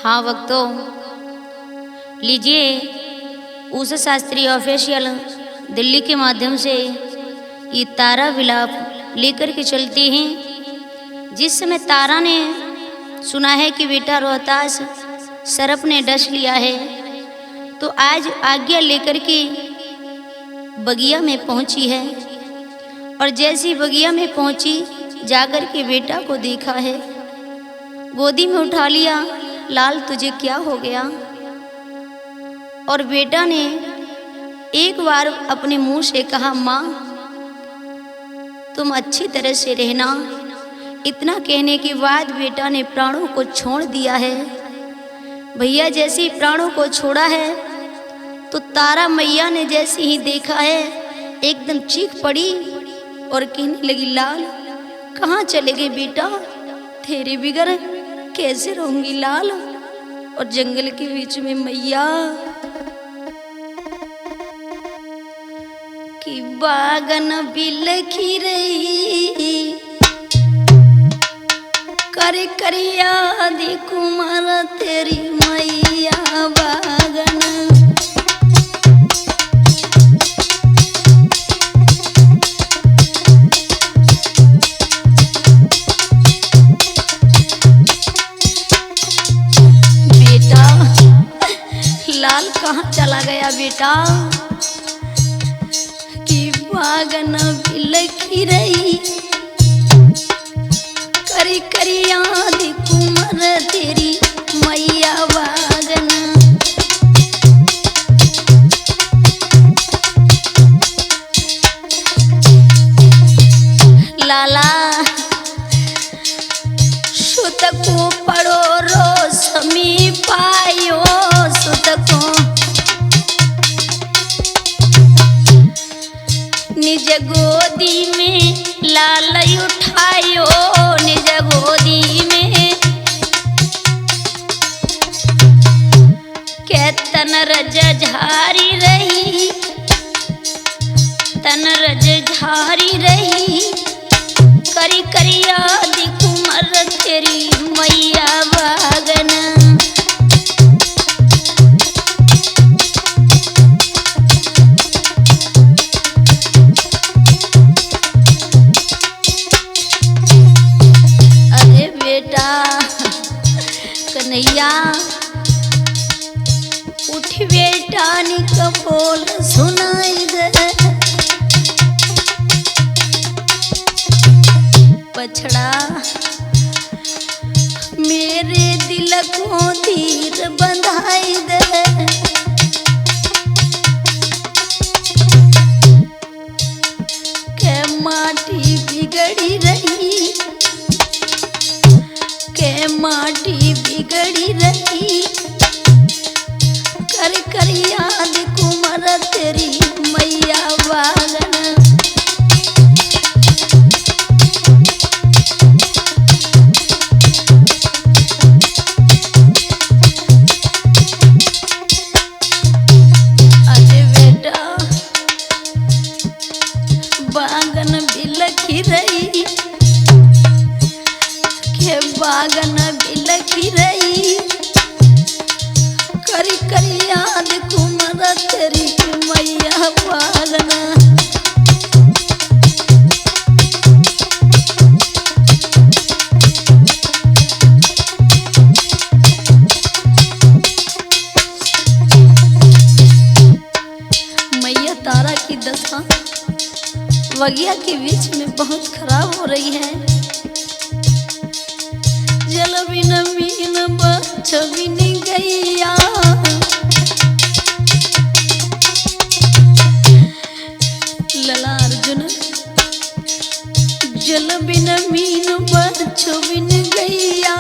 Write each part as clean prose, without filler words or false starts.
हाँ भक्तों, लीजिए उषा शास्त्री ऑफिशियल दिल्ली के माध्यम से ये तारा विलाप लेकर के चलते हैं। जिस समय तारा ने सुना है कि बेटा रोहतास सर्प ने डस लिया है, तो आज आज्ञा लेकर के बगिया में पहुंची है। और जैसी बगिया में पहुंची, जाकर के बेटा को देखा है, गोदी में उठा लिया। लाल तुझे क्या हो गया? और बेटा ने एक बार अपने मुंह से कहा, माँ तुम अच्छी तरह से रहना। इतना कहने के बाद बेटा ने प्राणों को छोड़ दिया है। भैया जैसे ही प्राणों को छोड़ा है, तो तारा मैया ने जैसे ही देखा है, एकदम चीख पड़ी और कहने लगी, लाल कहाँ चले गए बेटा? तेरे बिगर कैसे रहूंगी लाल? और जंगल के बीच में मैया की बागन बिलखी रही, करे करिया दी कुमार तेरी मैया बागन। लाल कहाँ चला गया बेटा? कि बागन बिलखी रही, करी करी याद कुमार तेरी मैया बागन। लाला सुत को पड़ो रो समी पायो, सुत को निज गोदी में लाल उठायो, निज गोदी में के तन रज झारी रही, तन रज झारी रही, करी करी याद कुमार तेरी मैया बागन। अरे बेटा कन्हैया उठ बेटा, निक बोल सुनाई दे। पछड़ा मेरे दिल को तीर बंधाई दे। के माटी बिगड़ी रही, के माटी बिगड़ी रही, कर कर याद कुमार तेरी मैया बागन। बागन बिलखी रही, के बागन बिलखी रही, करी करी याद कुमार तेरी मैया बागन। मैया तारा की दशा बगिया के बीच में बहुत खराब हो रही है। जल बिन मीन बच बिन गैया, लला अर्जुन जल बिन मीन बच बिन गैया,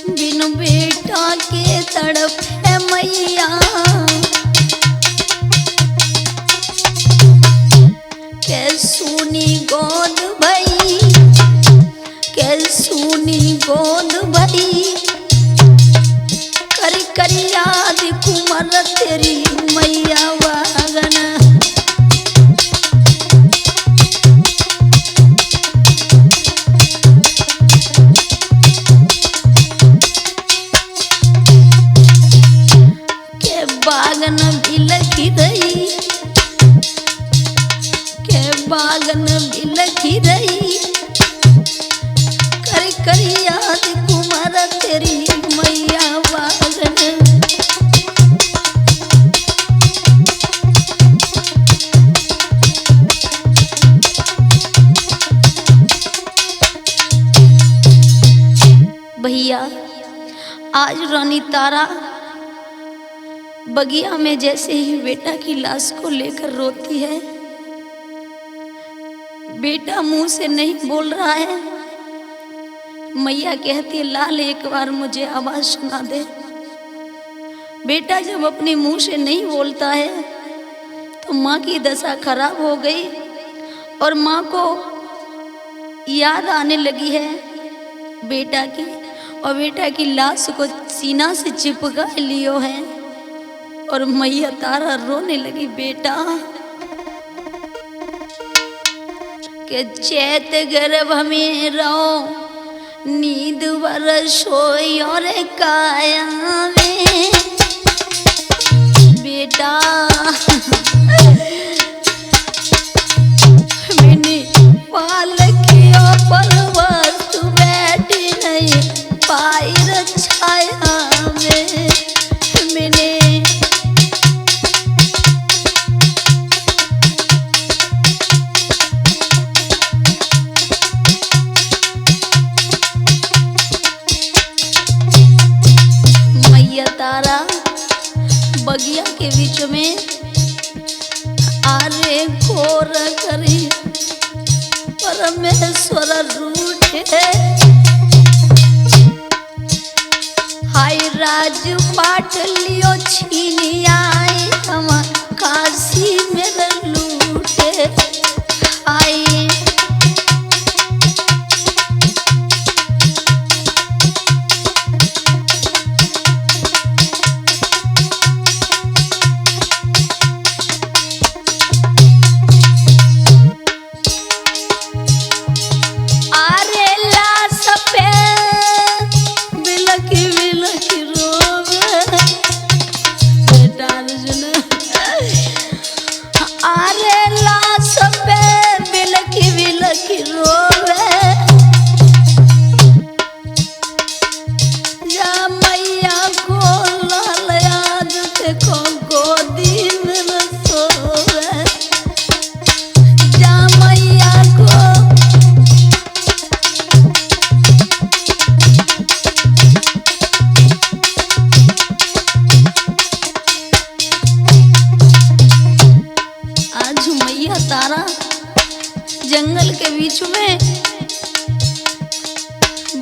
बिन बेटा के तड़प है मैया। सुनी गोद भई, के सुनी गोद भई, कर कर याद कुमार तेरी मैया बागन। बागन बिलखी रही, कर कर याद कुमार तेरी मैया बागन। भैया आज रानी तारा बगिया में जैसे ही बेटा की लाश को लेकर रोती है, बेटा मुंह से नहीं बोल रहा है। मैया कहती है लाल एक बार मुझे आवाज सुना दे। बेटा जब अपने मुंह से नहीं बोलता है तो माँ की दशा खराब हो गई और माँ को याद आने लगी है बेटा की, और बेटा की लाश को सीना से चिपका लियो है और मैया तारा रोने लगी। बेटा के चैत गर्भ में रहो, नींद वर सोई और काया में। बेटा मैंने पाल किया परवर, तू बैठी नहीं पाई छाया में। मैंने मैया तारा बगिया के बीच में आरे घोर करी परमेश्वर रूठे। हाय राज पाट लियो छीनी आए हम काशी मेरे लूटे। हाय तारा जंगल के बीच में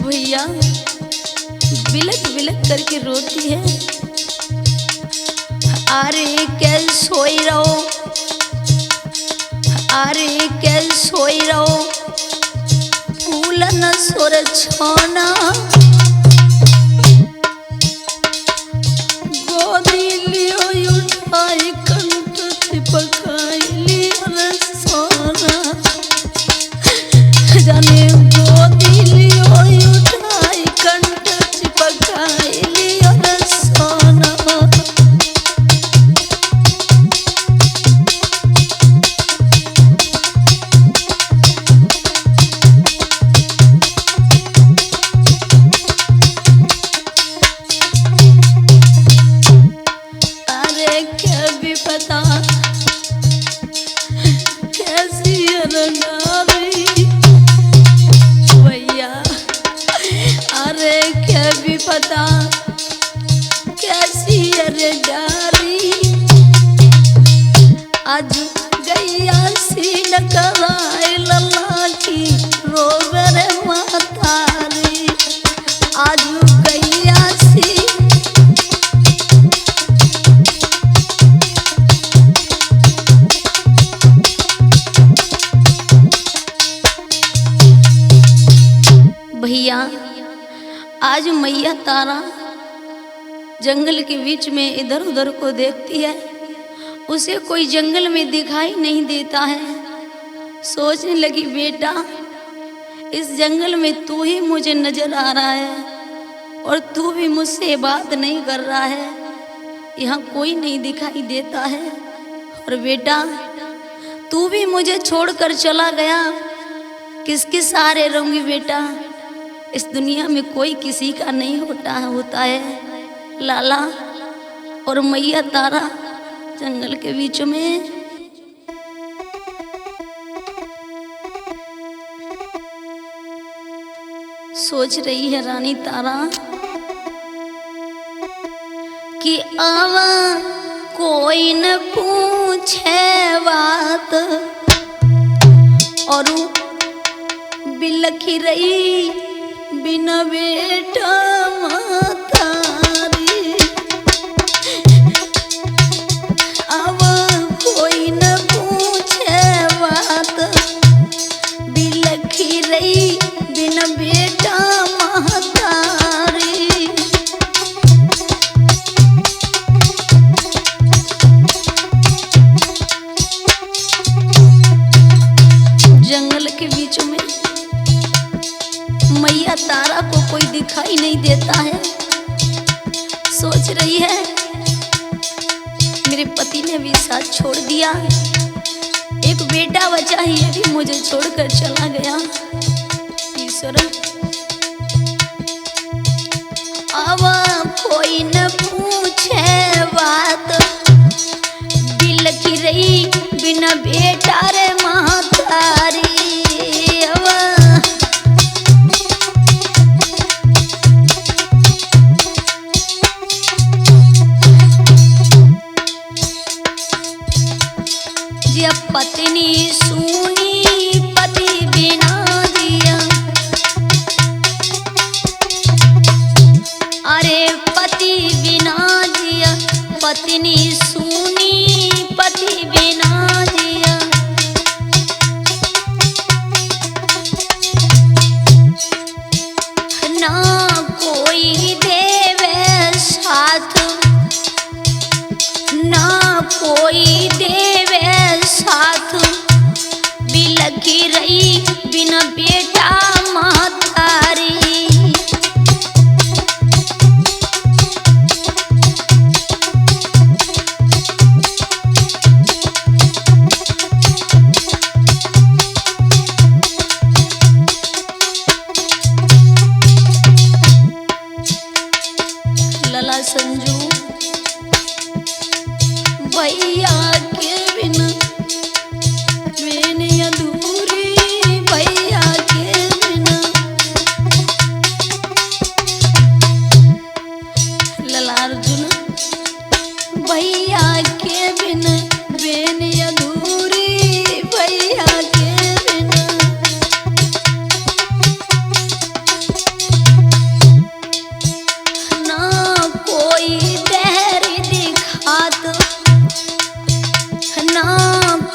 भैया बिलक बिलक करके रोती है। अरे कैसे सोई रहो, अरे कैसे सोई रहो, फूल न सोर छोना। गोदी लियो उठाई कंठ चिपकाई लियो सोना। जाने गोदी लियो उठाई कंठ चिपकाई लियो सोना। अरे क्या भी पता कैसी रंगारी भैया। अरे क्या भी पता कैसी डारी। आज गैया सीन कराए लल्ला की रोवे रे मातारी। आज गैया सी भैया आज मैया तारा जंगल के बीच में इधर उधर को देखती है, उसे कोई जंगल में दिखाई नहीं देता है। सोचने लगी बेटा इस जंगल में तू ही मुझे नजर आ रहा है और तू भी मुझसे बात नहीं कर रहा है, यहाँ कोई नहीं दिखाई देता है। और बेटा तू भी मुझे छोड़कर चला गया, किसके सहारे रहूंगी बेटा। इस दुनिया में कोई किसी का नहीं होता है। लाला और मैया तारा जंगल के बीच में सोच रही है रानी तारा कि आवा कोई न पूछे बात, और बिलखी रही बिना बेटा मातारी। आवा कोई न पूछे बात, बिलखी रही बिना बेटा मातारी। जंगल के बीच में मैया तारा को कोई दिखाई नहीं देता है। सोच रही है मेरे पति ने भी साथ छोड़ दिया, एक बेटा बचा ही ये भी मुझे छोड़कर चला गया। ईश्वर आवा कोई न पूछे बात, दिल की रही बिना बेटा रे मातारी। जी पत्नी सुनी पति बिना दिया, अरे पति बिना दिया, पत्नी सुनी पति बिना दिया। ना कोई देवे साथ, ना कोई देवे साथ, बिलखी रही बिना बेटा मातारी। लला संजू भैया के बिना मैंने अधूरी, भैया के बिना। लला अर्जुन भैया के बिना मैंने अधूरी, भैया के बिना। ना कोई देरी दिखात, ना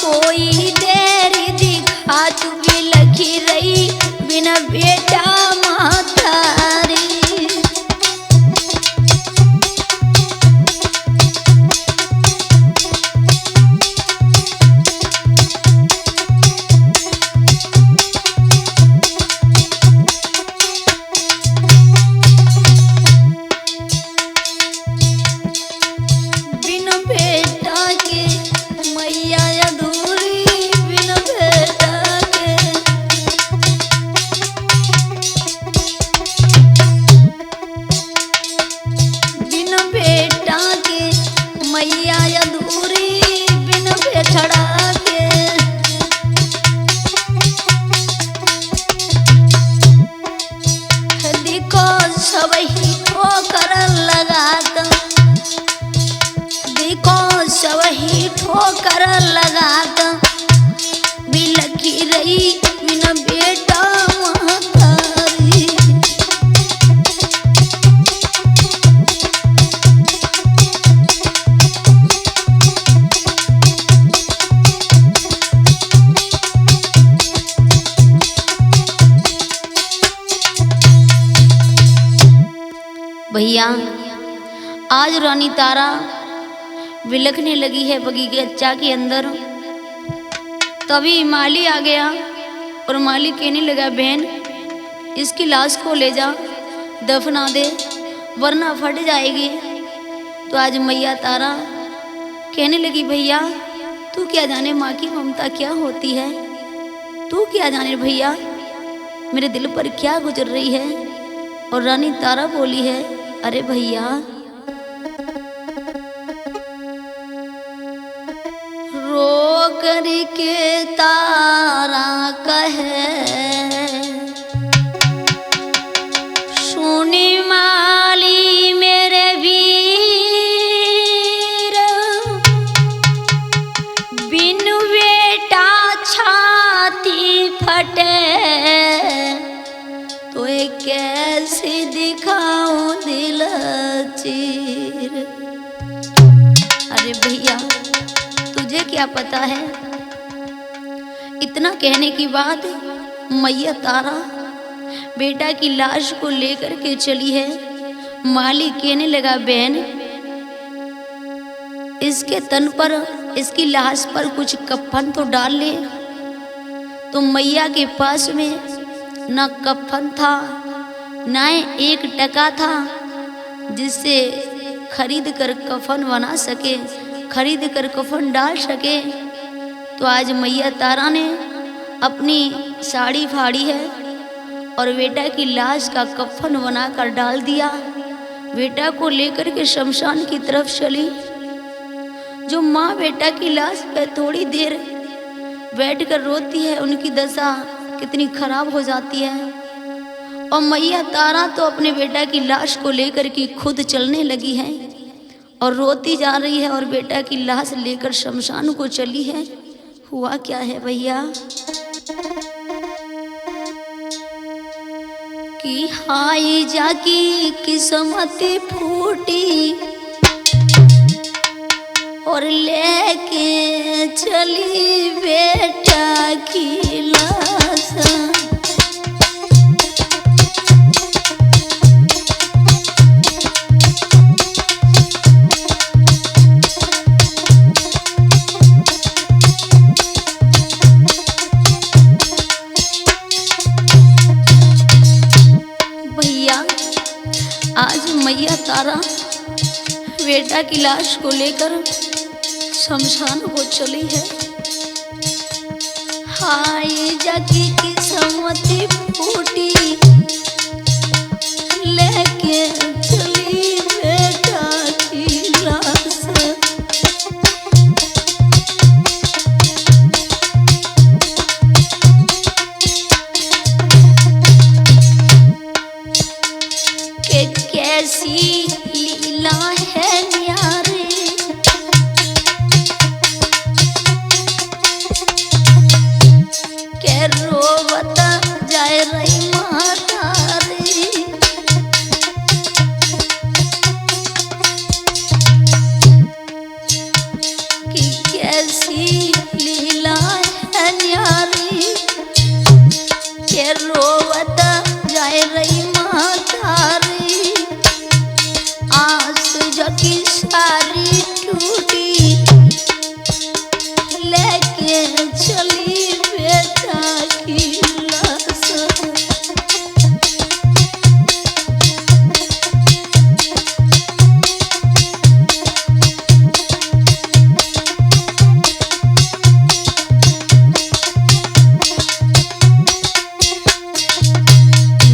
कोई देरी दिखात, बिलखी रही बिना बेटा मातारी। बिना बेटा के मैया अधूरी, बिना बेटा के। बिना बेटा के मैया अधूरी, बिना बेटड़ा के। देखो सब ही ठोकर लगाता, देखो सब ही ठोकर लगाता, बिलखी रही बिना बेटा मातारी। भैया आज रानी तारा बिलखने लगी है बगीचा के अंदर। तभी माली आ गया और माली कहने लगा बहन इसकी लाश को ले जा दफना दे वरना फट जाएगी। तो आज मैया तारा कहने लगी भैया तू क्या जाने माँ की ममता क्या होती है, तू क्या जाने भैया मेरे दिल पर क्या गुजर रही है। और रानी तारा बोली है, अरे भैया रो करके तारा कहे सुनी माली मेरे वीर, बिनु बेटा छाती फटे तो कैसे दिखाऊं दिल चीर। अरे भैया तुझे क्या पता है। इतना कहने के बाद मैया तारा बेटा की लाश को लेकर के चली है। माली कहने लगा, बहन इसके तन पर, इसकी लाश पर कुछ कफन तो डाल ले। तो मैया के पास में ना कफन था ना एक टका था जिससे खरीद कर कफन बना सके, खरीद कर कफन डाल सके। तो आज मैया तारा ने अपनी साड़ी फाड़ी है और बेटा की लाश का कफन बनाकर डाल दिया। बेटा को लेकर के शमशान की तरफ चली। जो माँ बेटा की लाश पे थोड़ी देर बैठकर रोती है, उनकी दशा कितनी खराब हो जाती है। और मैया तारा तो अपने बेटा की लाश को लेकर के खुद चलने लगी है और रोती जा रही है और बेटा की लाश लेकर शमशान को चली है। हुआ क्या है भैया कि हाय जाकी किस्मत फूटी और लेके चली बेटा की लाश। आज मैया तारा बेटा की लाश को लेकर शमशान को चली है। हाय जाकी किस्मत फूटी लेके चली बेटा की लाश। कैसी लीला है न्यारे के रोवता जाए रही माता रे। कि कैसी लीला है न्यारी के रोवता जाए रही माता रे। की सारी टूटी लेके चली बेटा की लाश।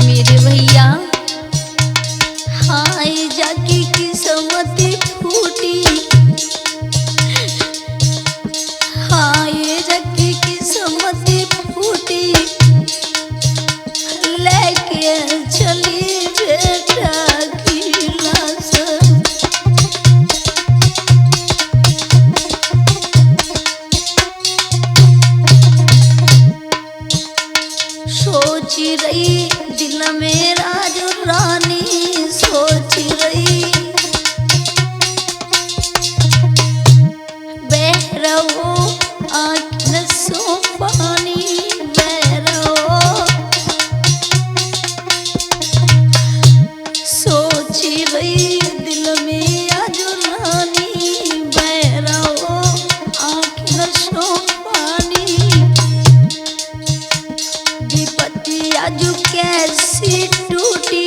मेरे भैया हाय जाकी किस्मत फूटी, हाय जाकी किस्मत फूटी लेके चली बेटा की लाश। सोच रही दिल मेरा जो रानी, सोच रही बह रहो आँखों से पानी, बह रहो। सोच रही दिल में आज रानी, बह रहो आँखों से पानी। विपत्ति आज कैसी टूटी,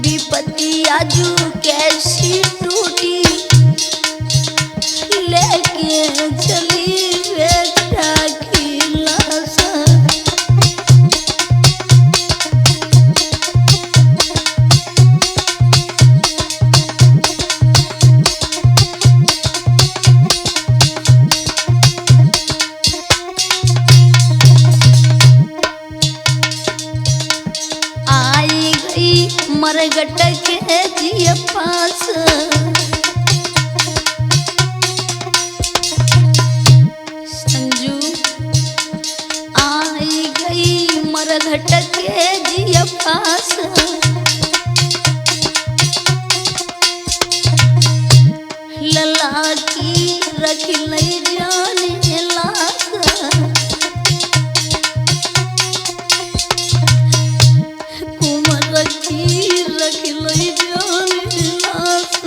विपत्ति आज कैसी टूटी लेके मरगट के जिया पास संजू आई गई मरगट के जिया पास लला की रख नहीं जाने लाश कुमार की रख नहीं जाने लाश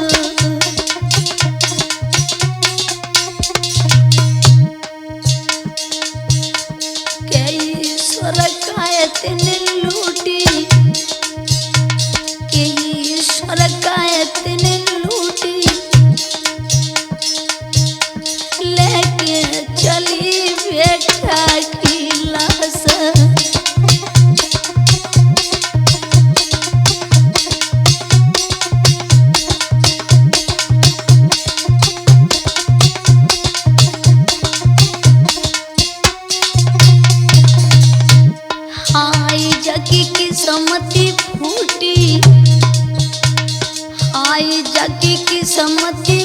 कई सरकायत ने लूटी कई सरकायत ने लूटी चली बेटा की लाश आई जगी की सम्मति फूटी आई जगी की सम्मति